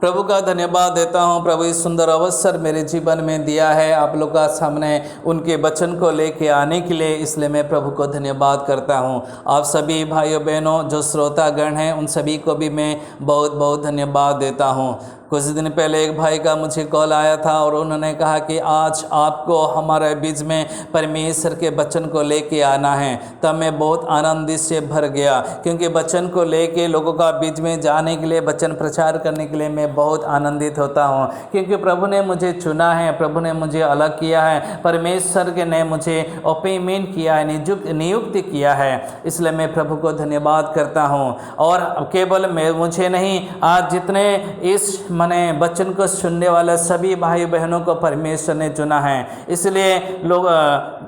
प्रभु का धन्यवाद देता हूँ। प्रभु इस सुंदर अवसर मेरे जीवन में दिया है आप लोग का सामने उनके वचन को लेके आने के लिए, इसलिए मैं प्रभु को धन्यवाद करता हूँ। आप सभी भाइयों बहनों जो श्रोतागण हैं उन सभी को भी मैं बहुत बहुत धन्यवाद देता हूँ। कुछ दिन पहले एक भाई का मुझे कॉल आया था और उन्होंने कहा कि आज आपको हमारे बीच में परमेश्वर के वचन को लेके आना है। तब मैं बहुत आनंदित से भर गया, क्योंकि वचन को लेके लोगों का बीच में जाने के लिए, वचन प्रचार करने के लिए मैं बहुत आनंदित होता हूँ, क्योंकि प्रभु ने मुझे चुना है, प्रभु ने मुझे अलग किया है, परमेश्वर के ने मुझे अपॉइंटमेंट किया है, नियुक्त किया है। इसलिए मैं प्रभु को धन्यवाद करता हूँ। और केवल मुझे नहीं, आज जितने इस वचन को सुनने वाले सभी भाई बहनों को परमेश्वर ने चुना है। इसलिए लोग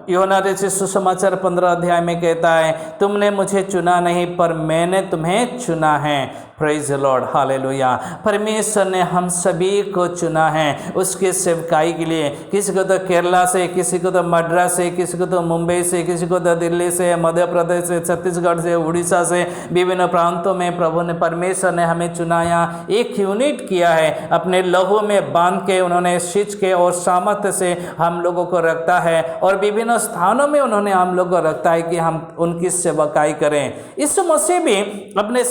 यूहन्ना रचित सुसमाचार 15 अध्याय में कहता है, तुमने मुझे चुना नहीं पर मैंने तुम्हें चुना है। Praise the Lord, hallelujah. परमेश्वर ने हम सभी को चुना है उसके सेवकाई के लिए। किसी को तो केरला से, किसी को तो मद्रास से, किसी को तो मुंबई से, किसी को तो दिल्ली से, मध्य प्रदेश से, छत्तीसगढ़ से, उड़ीसा से, विभिन्न प्रांतों में प्रभु ने, परमेश्वर ने हमें चुनाया, एक यूनिट किया है, अपने लहू में बांध के उन्होंने सींच के और सामर्थ्य से हम लोगों को रखता है, और विभिन्न स्थानों में उन्होंने हम लोग को रखता है कि हम उनकी सेवकाई करें। इस मसीह भी अपने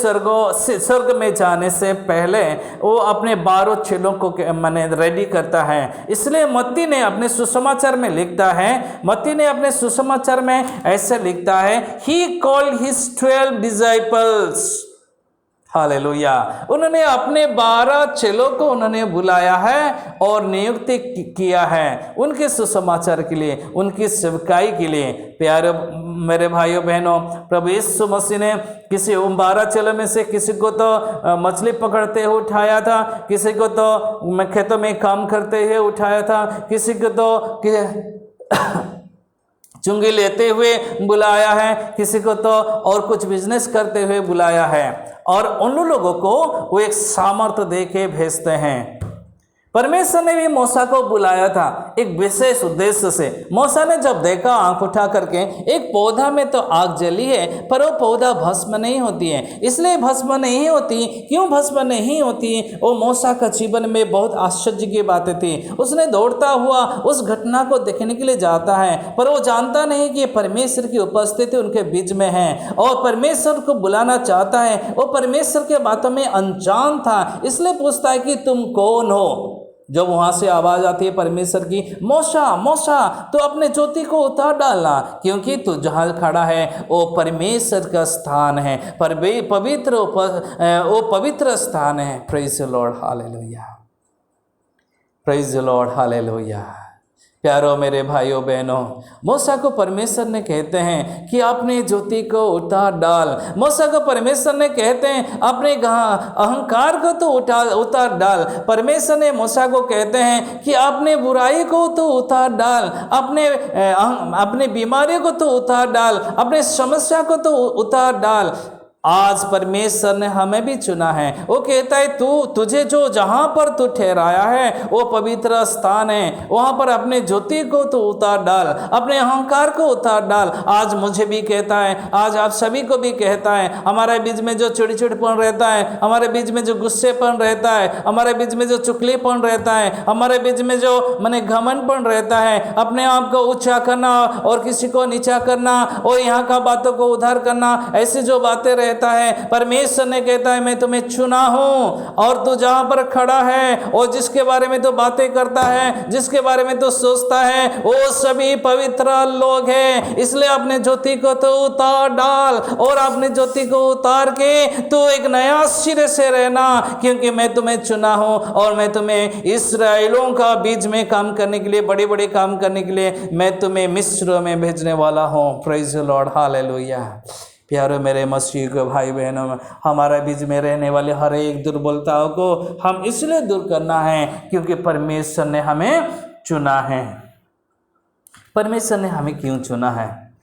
स्वर्ग में जाने से पहले वो अपने 12 चेलों को रेडी करता है। इसलिए मत्ती ने अपने सुसमाचार में लिखता है, मत्ती ने अपने सुसमाचार में ऐसे लिखता है, he called his 12 disciples, hallelujah. उन्होंने अपने 12 चेलों को उन्होंने बुलाया है और नियुक्त किया है उनके सुसमाचार के लिए, उनकी सेवकाई के लिए। प्यारे मेरे भाइयों बहनों, प्रभु यीशु मसीह ने किसी 12 चेलों में से किसी को तो मछली पकड़ते हुए उठाया था, किसी को तो खेतों में काम करते हुए उठाया था, किसी को तो चुंगी लेते हुए बुलाया है, किसी को तो और कुछ बिजनेस करते हुए बुलाया है, और उन लोगों को वो एक सामर्थ्य दे के भेजते हैं। परमेश्वर ने भी मूसा को बुलाया था एक विशेष उद्देश्य से। मूसा ने जब देखा आंख उठा करके, एक पौधा में तो आग जली है पर वो पौधा भस्म नहीं होती है। इसलिए भस्म नहीं होती, क्यों भस्म नहीं होती? वो मूसा का जीवन में बहुत आश्चर्य की बातें थी। उसने दौड़ता हुआ उस घटना को देखने के लिए जाता है, पर वो जानता नहीं कि परमेश्वर की उपस्थिति उनके बीच में है और परमेश्वर को बुलाना चाहता है। वो परमेश्वर के बातों में अनजान था, इसलिए पूछता है कि तुम कौन हो? जब वहां से आवाज आती है परमेश्वर की, मूसा मूसा तो अपने ज्योति को उतार डालना, क्योंकि तू जहां खड़ा है वो परमेश्वर का स्थान है, वो पवित्र स्थान है। Praise the Lord, hallelujah, praise the Lord, hallelujah. प्यारो मेरे भाइयों बहनों, मूसा को परमेश्वर ने कहते हैं कि अपने ज्योति को उतार डाल। मूसा को परमेश्वर ने कहते हैं अपने अहंकार को तो उतार डाल। परमेश्वर ने मूसा को कहते हैं कि अपने बुराई को तो उतार डाल, अपने बीमारी को तो उतार डाल, अपने समस्या को तो उतार डाल। आज परमेश्वर ने हमें भी चुना है। वो कहता है तुझे जो जहां पर तू ठहराया है वो पवित्र स्थान है, वहां पर अपने ज्योति को तो उतार डाल, अपने अहंकार को उतार डाल। आज मुझे भी कहता है, आज आप सभी को भी कहता है, हमारे बीच में जो चिड़चिड़पन रहता है, हमारे बीच में जो गुस्सेपन रहता है, हमारे बीच में जो चुगलीपन रहता है, हमारे बीच में जो घमंडपन रहता है, अपने आप को ऊंचा करना और किसी को नीचा करना और यहाँ का बातों को उधार करना, ऐसी जो बातें है, परमेश्वर ने कहता है मैं तुम्हें चुना हूं, और तू जहां पर खड़ा है और जिसके बारे में तू बातें करता है, जिसके बारे में तू सोचता है, वो सभी पवित्र लोग हैं। इसलिए अपने ज्योति को तो उतार डाल और अपने ज्योति को उतार के तू एक नया सिरे से रहना, क्योंकि मैं तुम्हें चुना हूं और मैं तुम्हें इस्राएलों का बीच में काम करने के लिए, बड़े बड़े काम करने के लिए मैं तुम्हें मिस्र में भेजने वाला हूं। Praise the Lord, hallelujah. प्यारे मेरे मसीह के भाई बहनों, हमारे बीच में रहने वाले हर एक दुर्बलताओं को हम इसलिए दूर करना है क्योंकि परमेश्वर ने हमें चुना है। परमेश्वर ने हमें क्यों चुना है?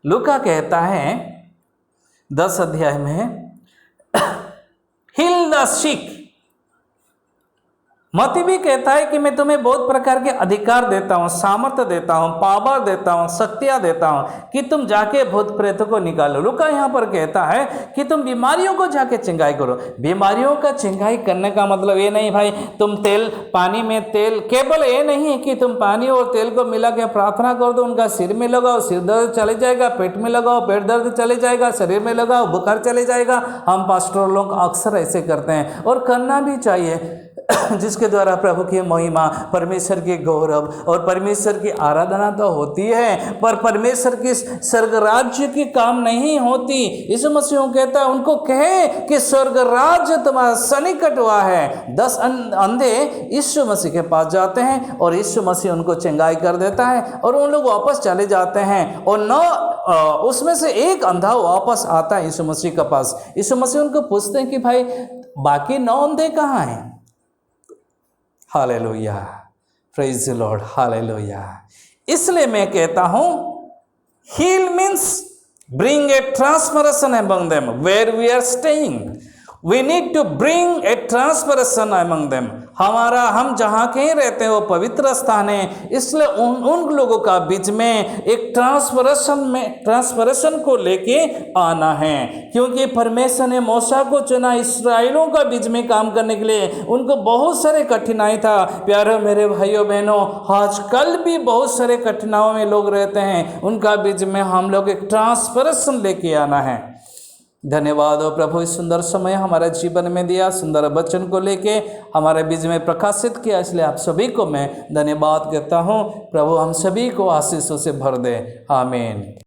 लूका कहता है 10 अध्याय में, हील द सिक, मती भी कहता है कि मैं तुम्हें बहुत प्रकार के अधिकार देता हूँ, सामर्थ्य देता हूँ, पावर देता हूँ, शक्तियाँ देता हूँ कि तुम जाके भूत प्रेतों को निकालो। लूका यहाँ पर कहता है कि तुम बीमारियों को जाके चंगाई करो। बीमारियों का चंगाई करने का मतलब ये नहीं भाई तुम तेल पानी में तेल, केवल ये नहीं है कि तुम पानी और तेल को मिला के प्रार्थना कर दो, उनका सिर में लगाओ, सिर दर्द चले जाएगा, पेट में लगाओ, पेट दर्द चले जाएगा, शरीर में लगाओ, बुखार चले जाएगा। हम पास्टर लोग अक्सर ऐसे करते हैं और करना भी चाहिए, जिसके द्वारा प्रभु की महिमा, परमेश्वर के गौरव और परमेश्वर की आराधना तो होती है, पर परमेश्वर की स्वर्ग राज्य की काम नहीं होती। यीशु मसीह कहता है उनको कहे कि स्वर्ग राज्य तुम्हारा सन्निकट हुआ है। 10 अंधे यीशु मसीह के पास जाते हैं और यीशु मसीह उनको चंगाई कर देता है और उन लोग वापस चले जाते हैं और उसमें से एक अंधा वापस आता है यीशु मसीह के पास। यीशु मसीह उनको पूछते हैं कि भाई बाकी 9 अंधे कहाँ हैं? Hallelujah, praise the Lord, hallelujah. इसलिए मैं कहता हूं heal means bring a transformation among them where we are staying. We need to bring a transformation among them. हम जहाँ कहीं रहते हैं वो पवित्र स्थान है, इसलिए उन लोगों का बीच में एक ट्रांसफॉर्मेशन को लेके आना है, क्योंकि परमेश्वर ने मूसा को चुना इस्राएलियों का बीच में काम करने के लिए। उनको बहुत सारे कठिनाई था। प्यारे मेरे भाइयों बहनों, आजकल भी बहुत सारे कठिनाइयों में लोग रहते हैं, उनका बीच में हम लोग एक ट्रांसफॉर्मेशन लेके आना है। धन्यवाद हो प्रभु, इस सुंदर समय हमारे जीवन में दिया, सुंदर वचन को लेके हमारे बीच में प्रकाशित किया, इसलिए आप सभी को मैं धन्यवाद कहता हूँ। प्रभु हम सभी को आशीषों से भर दे, आमीन।